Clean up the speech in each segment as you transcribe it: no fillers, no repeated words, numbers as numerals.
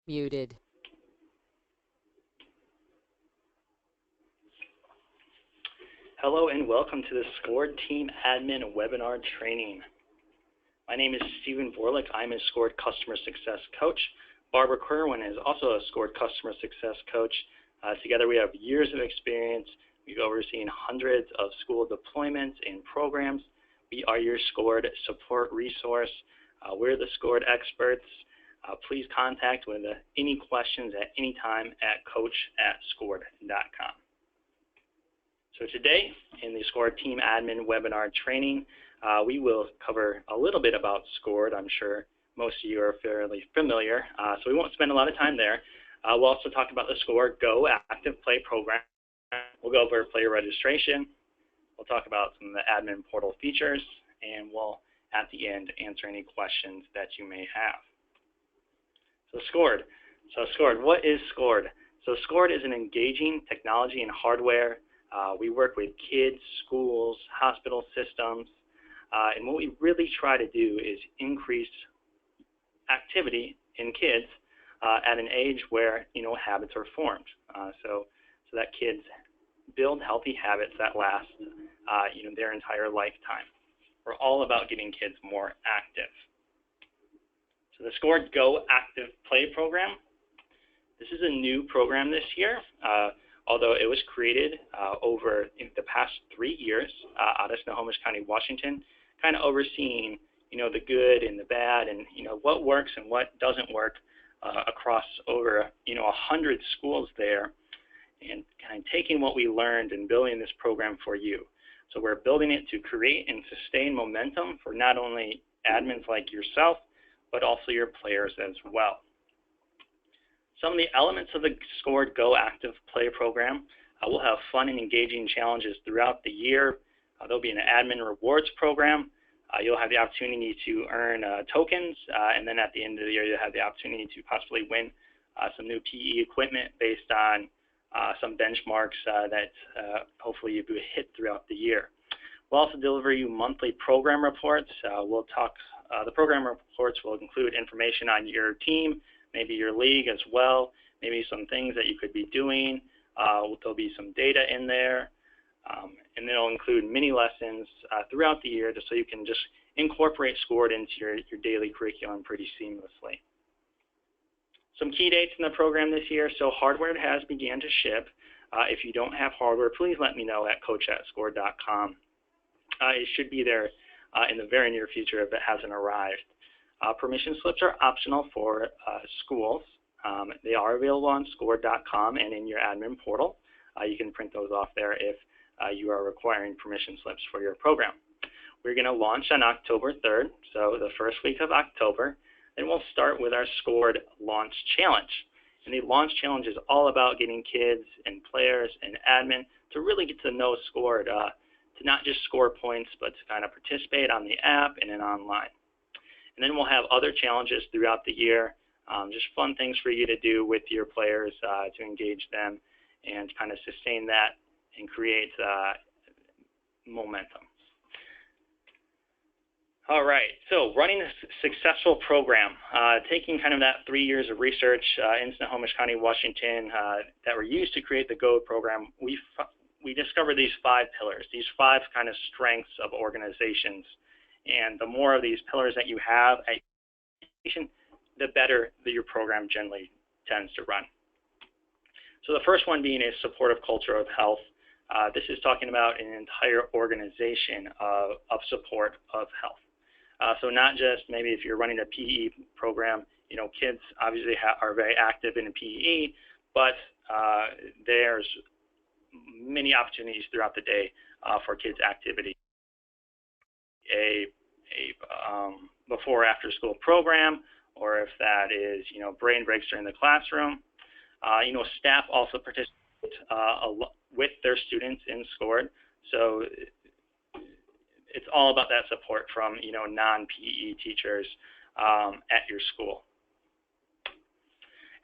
Muted. Hello and welcome to the Sqord Team Admin Webinar Training. My name is Stephen Vorlick. I'm a Sqord Customer Success Coach. Barbara Kerwin is also a Sqord Customer Success Coach. Together we have years of experience. We've overseen hundreds of school deployments and programs. We are your Sqord support resource. We're the Sqord experts. Please contact with any questions at any time at coach@sqord.com. So today, in the Sqord Team Admin Webinar Training, we will cover a little bit about Sqord. I'm sure most of you are fairly familiar, so we won't spend a lot of time there. We'll also talk about the Sqord Go Active Play program. We'll go over player registration. We'll talk about some of the admin portal features, and we'll, at the end, answer any questions that you may have. So Sqord. What is Sqord? So Sqord is an engaging technology and hardware. We work with kids, schools, hospital systems, and what we really try to do is increase activity in kids at an age where habits are formed, so that kids build healthy habits that last their entire lifetime. We're all about getting kids more active. So the Sqord Go Active Play program. This is a new program this year. Although it was created over the past 3 years out of Snohomish County, Washington, kind of overseeing, the good and the bad and, what works and what doesn't work across over, 100 schools there, and kind of taking what we learned and building this program for you. So we're building it to create and sustain momentum for not only admins like yourself, but also your players as well. Some of the elements of the Sqord Go Active Play program, we'll have fun and engaging challenges throughout the year. There'll be an admin rewards program. You'll have the opportunity to earn tokens, and then at the end of the year, you'll have the opportunity to possibly win some new PE equipment based on some benchmarks that hopefully you hit throughout the year. We'll also deliver you monthly program reports. The program reports will include information on your team, maybe your league as well, maybe some things that you could be doing. There'll be some data in there, and then it'll include mini lessons throughout the year just so you can just incorporate Sqord into your daily curriculum pretty seamlessly. Some key dates in the program this year. So hardware has began to ship. If you don't have hardware, please let me know at coach@sqord.com. It should be there in the very near future if it hasn't arrived. Permission slips are optional for schools. They are available on Sqord.com and in your admin portal. You can print those off there if you are requiring permission slips for your program. We're going to launch on October 3rd, so the first week of October. Then we'll start with our Sqord Launch Challenge. And the Launch Challenge is all about getting kids and players and admin to really get to know Sqord, to not just score points, but to kind of participate on the app and then online. And then we'll have other challenges throughout the year, just fun things for you to do with your players to engage them and kind of sustain that and create momentum. All right, so running a successful program, taking kind of that 3 years of research in Snohomish County, Washington that were used to create the GO program, we discovered these 5 pillars, these 5 kind of strengths of organizations. And the more of these pillars that you have at your organization, the better that your program generally tends to run. So the first one being a supportive culture of health. This is talking about an entire organization of support of health. So not just maybe if you're running a PE program, kids obviously are very active in PE, but there's many opportunities throughout the day for kids' activity. A before or after school program, or if that is brain breaks during the classroom. Staff also participate with their students in Sqord, so it's all about that support from non-PE teachers at your school.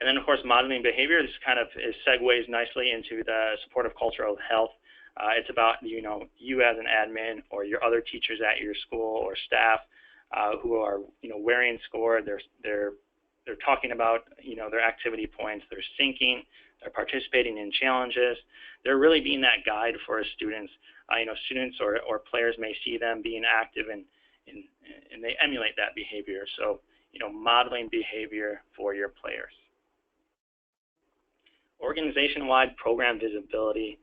And then of course modeling behavior. This kind of segues nicely into the supportive culture of health. It's about you as an admin or your other teachers at your school or staff who are wearing Sqord. They're they're talking about, their activity points, they're syncing, they're participating in challenges. They're really being that guide for our students. Students or players may see them being active and they emulate that behavior. So, modeling behavior for your players. Organization-wide program visibility.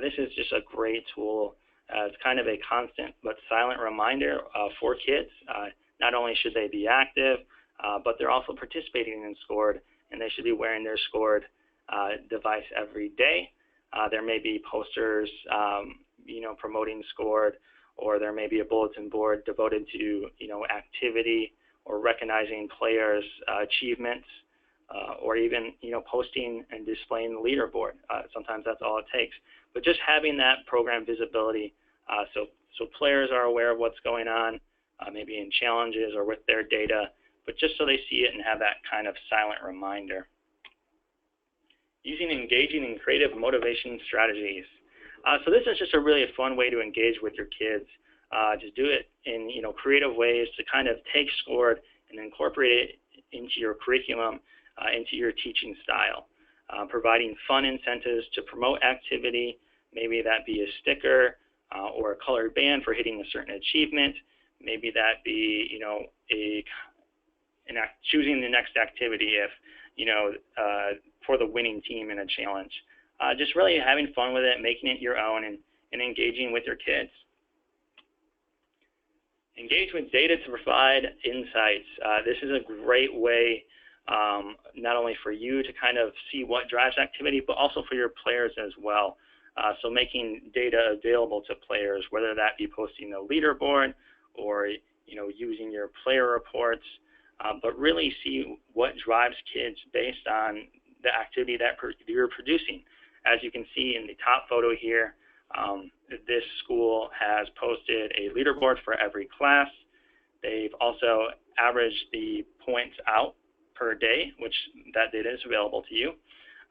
This is just a great tool. It's kind of a constant but silent reminder for kids. Not only should they be active, but they're also participating in Sqord, and they should be wearing their Sqord device every day. There may be posters, promoting Sqord, or there may be a bulletin board devoted to, activity or recognizing players' achievements, or even, posting and displaying the leaderboard. Sometimes that's all it takes. But just having that program visibility, so players are aware of what's going on, maybe in challenges or with their data, but just so they see it and have that kind of silent reminder. Using engaging and creative motivation strategies. So this is just a really fun way to engage with your kids. Just do it in creative ways to kind of take Sqord and incorporate it into your curriculum, into your teaching style. Providing fun incentives to promote activity, maybe that be a sticker or a colored band for hitting a certain achievement. Maybe that be choosing the next activity if for the winning team in a challenge. Just really having fun with it, making it your own, and engaging with your kids. Engage with data to provide insights. This is a great way not only for you to kind of see what drives activity, but also for your players as well. So making data available to players, whether that be posting a leaderboard or using your player reports, but really see what drives kids based on the activity that you're producing. As you can see in the top photo here, this school has posted a leaderboard for every class. They've also averaged the points out per day, which that data is available to you.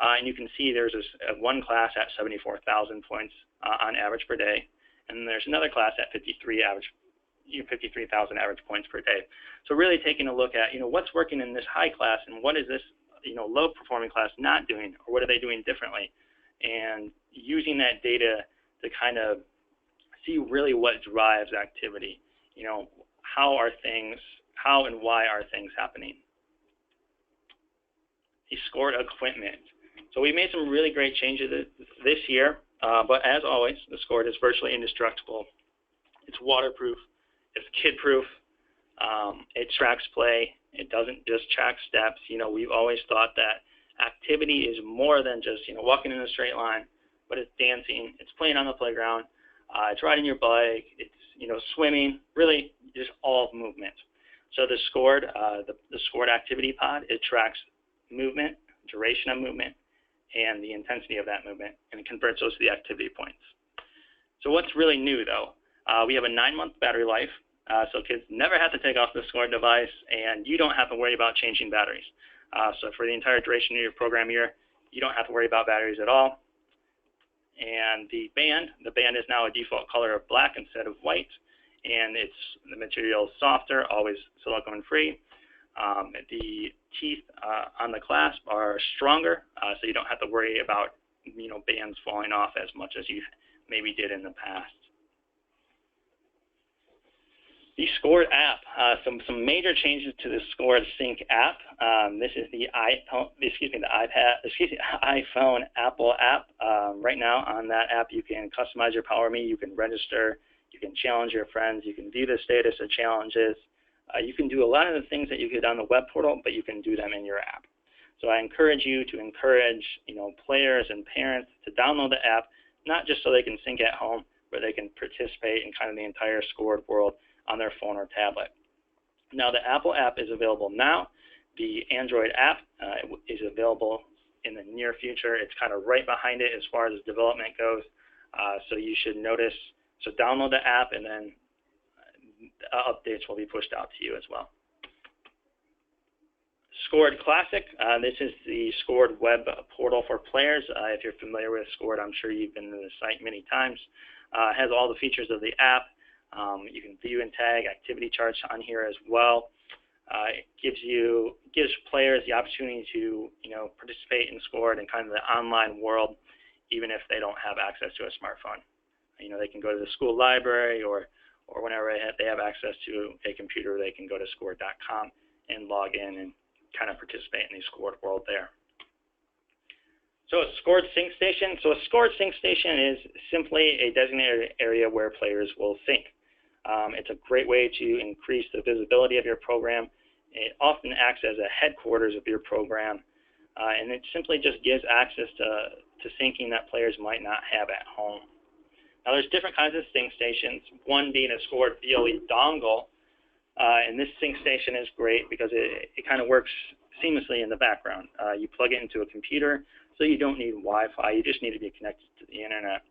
And you can see there's one class at 74,000 points on average per day, and there's another class at 53,000 average points per day. So really taking a look at what's working in this high class and what is this low performing class not doing, or what are they doing differently, and using that data to kind of see really what drives activity. How and why are things happening? The Sqord equipment. So we made some really great changes this year, but as always, the Sqord is virtually indestructible. It's waterproof, it's kid-proof, it tracks play, it doesn't just track steps. We've always thought that activity is more than just walking in a straight line, but it's dancing, it's playing on the playground, it's riding your bike, it's swimming, really just all movement. So the Sqord, the Sqord activity pod, it tracks movement, duration of movement, and the intensity of that movement, and it converts those to the activity points. So what's really new though? We have a 9-month battery life, so kids never have to take off the Sqord device, and you don't have to worry about changing batteries. So for the entire duration of your program year, you don't have to worry about batteries at all. And the band is now a default color of black instead of white, and the material is softer, always silicone free. The teeth on the clasp are stronger, so you don't have to worry about bands falling off as much as you maybe did in the past. The Sqord app, some major changes to the Sqord Sync app. This is the iPhone Apple app. Right now on that app, you can customize your Power Me, you can register, you can challenge your friends, you can view the status of challenges. You can do a lot of the things that you could on the web portal, but you can do them in your app. So I encourage you to encourage players and parents to download the app, not just so they can sync at home, but they can participate in kind of the entire Sqord world on their phone or tablet. Now the Apple app is available now. The Android app is available in the near future. It's kind of right behind it as far as development goes. So you should notice. So download the app, and then updates will be pushed out to you as well. Sqord Classic. This is the Sqord web portal for players. If you're familiar with Sqord, I'm sure you've been to the site many times. It has all the features of the app. You can view and tag activity charts on here as well. It gives players the opportunity to participate in Sqord in kind of the online world, even if they don't have access to a smartphone. They can go to the school library, or whenever they have access to a computer, they can go to Sqord.com and log in and kind of participate in the Sqord world there. So a Sqord sync station. So a Sqord sync station is simply a designated area where players will sync. It's a great way to increase the visibility of your program. It often acts as a headquarters of your program, and it simply just gives access to syncing that players might not have at home. Now, there's different kinds of sync stations, one being a Sqord VLE dongle, and this sync station is great because it kind of works seamlessly in the background. You plug it into a computer, so you don't need Wi-Fi. You just need to be connected to the internet,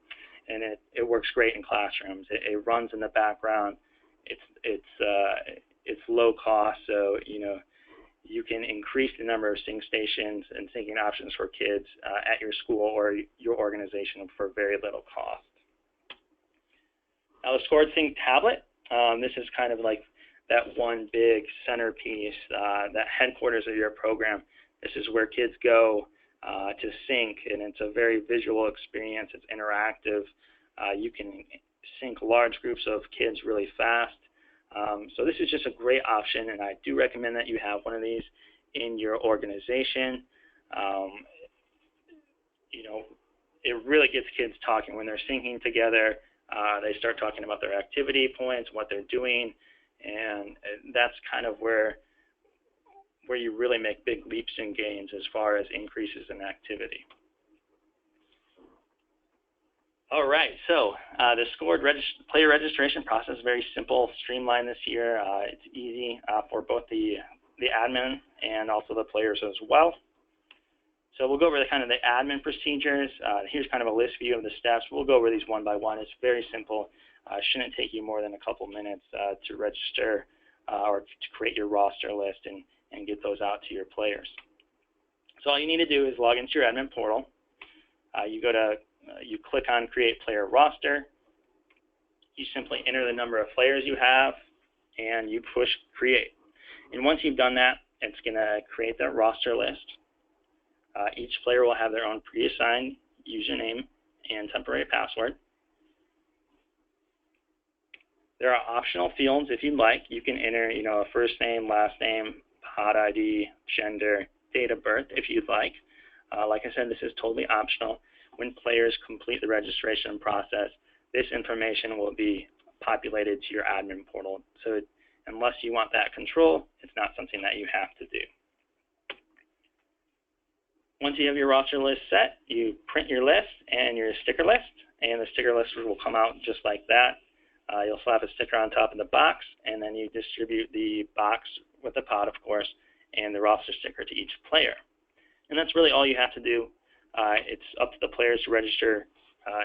and it works great in classrooms. It runs in the background. It's low cost, so you can increase the number of sync stations and syncing options for kids at your school or your organization for very little cost. Now, the Sqord Sync tablet, this is kind of like that one big centerpiece, that headquarters of your program. This is where kids go to sync, and it's a very visual experience. It's interactive. You can sync large groups of kids really fast. So this is just a great option, and I do recommend that you have one of these in your organization. It really gets kids talking when they're syncing together. They start talking about their activity points, what they're doing, and that's kind of where you really make big leaps and gains as far as increases in activity. All right, so the Sqord player registration process is very simple, streamlined this year. It's easy for both the admin and also the players as well. So we'll go over the admin procedures. Here's kind of a list view of the steps. We'll go over these one by one. It's very simple. Shouldn't take you more than a couple minutes to register or to create your roster list and get those out to your players. So all you need to do is log into your admin portal. You click on Create Player Roster. You simply enter the number of players you have, and you push Create. And once you've done that, it's going to create that roster list. Each player will have their own pre-assigned username and temporary password. There are optional fields if you'd like. You can enter, a first name, last name, pod ID, gender, date of birth if you'd like. Like I said, this is totally optional. When players complete the registration process, this information will be populated to your admin portal. So unless you want that control, it's not something that you have to do. Once you have your roster list set, you print your list and your sticker list, and the sticker list will come out just like that. You'll slap a sticker on top of the box, and then you distribute the box with the pod, of course, and the roster sticker to each player. And that's really all you have to do. It's up to the players to register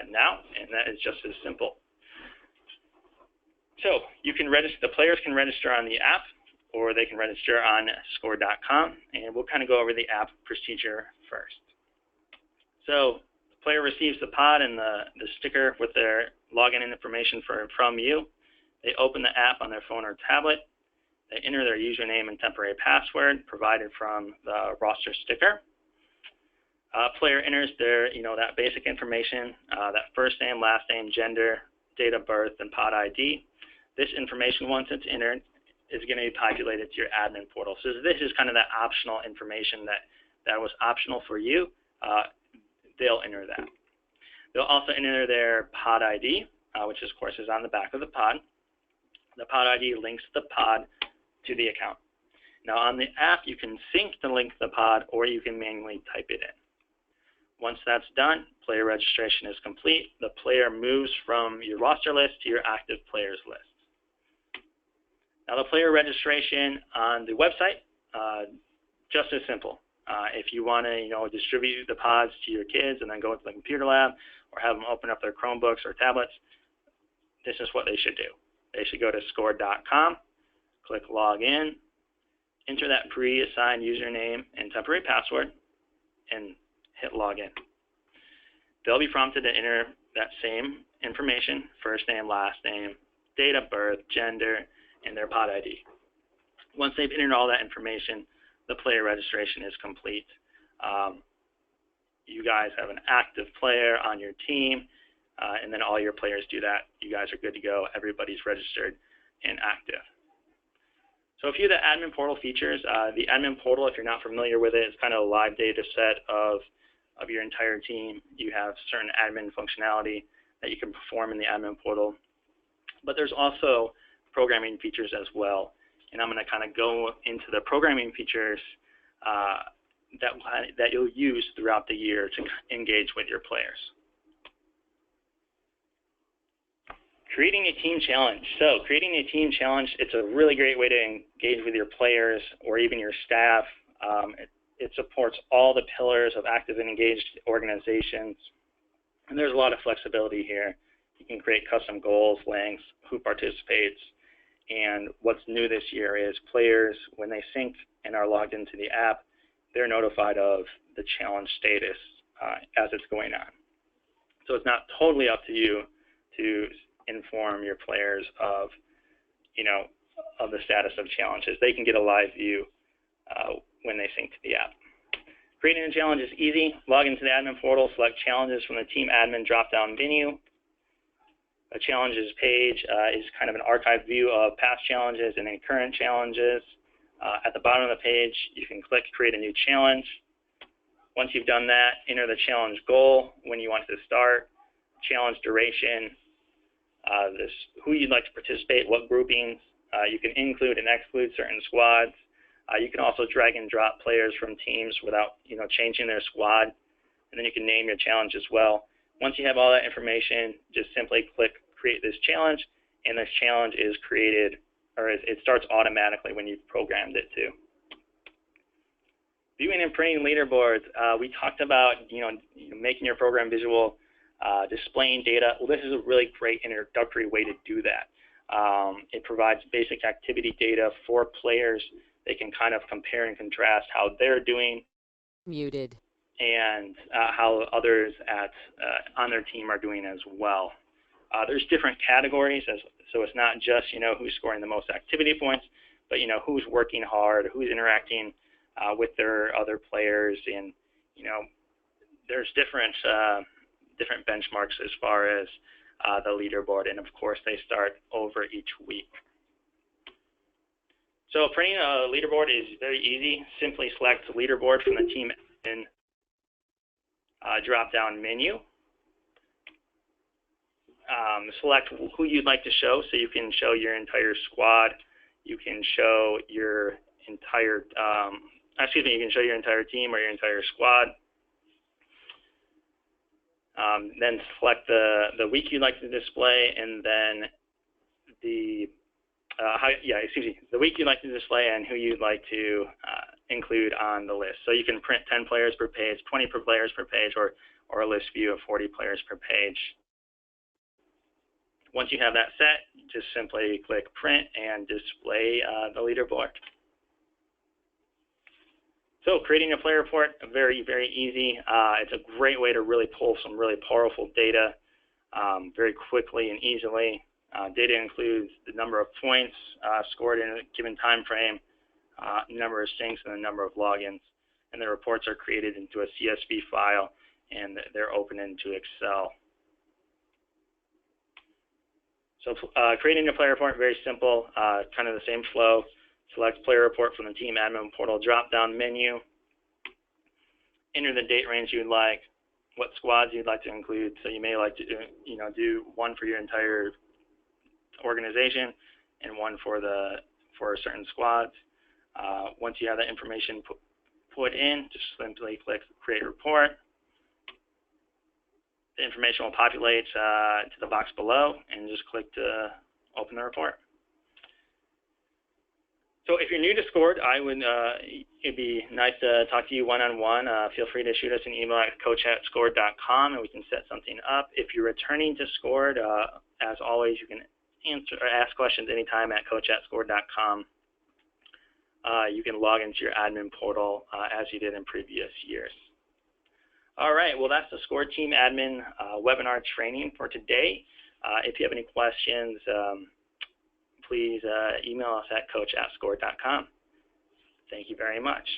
now, and that is just as simple. So the players can register on the app, or they can register on Sqord.com, and we'll kind of go over the app procedure first. So the player receives the pod and the sticker with their login information from you. They open the app on their phone or tablet. They enter their username and temporary password provided from the roster sticker. Player enters their, that basic information, that first name, last name, gender, date of birth, and pod ID. This information, once it's entered, is going to be populated to your admin portal. So this is kind of that optional information that was optional for you. They'll enter that. They'll also enter their pod ID, which of course is on the back of the pod. The pod ID links the pod to the account. Now on the app, you can sync the link to the pod, or you can manually type it in. Once that's done, player registration is complete. The player moves from your roster list to your active players list. Now the player registration on the website, just as simple. If you want to, distribute the pods to your kids and then go to the computer lab or have them open up their Chromebooks or tablets, this is what they should do. They should go to Sqord.com, click Login, enter that pre-assigned username and temporary password, and hit Login. They'll be prompted to enter that same information, first name, last name, date of birth, gender, and their pod ID. Once they've entered all that information, the player registration is complete. You guys have an active player on your team, and then all your players do that. You guys are good to go. Everybody's registered and active. So a few of the admin portal features. The admin portal, if you're not familiar with it, is kind of a live data set of your entire team. You have certain admin functionality that you can perform in the admin portal. But there's also programming features as well. And I'm going to kind of go into the programming features that you'll use throughout the year to engage with your players. Creating a team challenge. So creating a team challenge, it's a really great way to engage with your players or even your staff. It supports all the pillars of active and engaged organizations. And there's a lot of flexibility here. You can create custom goals, lengths, who participates. And what's new this year is players, when they sync and are logged into the app, they're notified of the challenge status as it's going on. So it's not totally up to you to inform your players of, of the status of challenges. They can get a live view when they sync to the app. Creating a challenge is easy. Log into the admin portal, select challenges from the team admin drop-down menu. A challenges page is kind of an archived view of past challenges and then current challenges. At the bottom of the page, you can click Create a New Challenge. Once you've done that, enter the challenge goal, when you want it to start, challenge duration, who you'd like to participate, what groupings. You can include and exclude certain squads. You can also drag and drop players from teams without changing their squad. And then you can name your challenge as well. Once you have all that information, just simply click Create this challenge, and this challenge is created, or it starts automatically when you've programmed it to. Viewing and printing leaderboards. We talked about making your program visual, displaying data. Well, this is a really great introductory way to do that. It provides basic activity data for players. They can kind of compare and contrast how they're doing. Muted. And how others on their team are doing as well. There's different categories, so it's not just who's scoring the most activity points, but who's working hard, who's interacting with their other players, and there's different benchmarks as far as the leaderboard, and of course they start over each week. So printing a leaderboard is very easy. Simply select leaderboard from the team in drop-down menu. Select who you'd like to show, so you can show your entire squad. You can show your entire, you can show your entire team or your entire squad. Then select the week you'd like to display, and then the week you'd like to display and who you'd like to include on the list. So you can print 10 players per page, 20 players per page, or a list view of 40 players per page. Once you have that set, just simply click Print and display the leaderboard. So creating a player report, very, very easy. It's a great way to really pull some really powerful data very quickly and easily. Data includes the number of points scored in a given time frame, number of syncs, and the number of logins. And the reports are created into a CSV file, and they're open into Excel. So creating a player report, very simple, kind of the same flow. Select player report from the team admin portal drop-down menu. Enter the date range you'd like, what squads you'd like to include. So you may like to do one for your entire organization and one for certain squads. Once you have that information put in, just simply click Create Report. The information will populate to the box below, and just click to open the report. So if you're new to Sqord, it'd be nice to talk to you one-on-one. Feel free to shoot us an email at coach@sqord.com, and we can set something up. If you're returning to Sqord, as always, you can ask questions anytime at coach@sqord.com. You can log into your admin portal as you did in previous years. All right, well, that's the Sqord Team Admin webinar training for today. If you have any questions, please email us at coach@sqord.com. Thank you very much.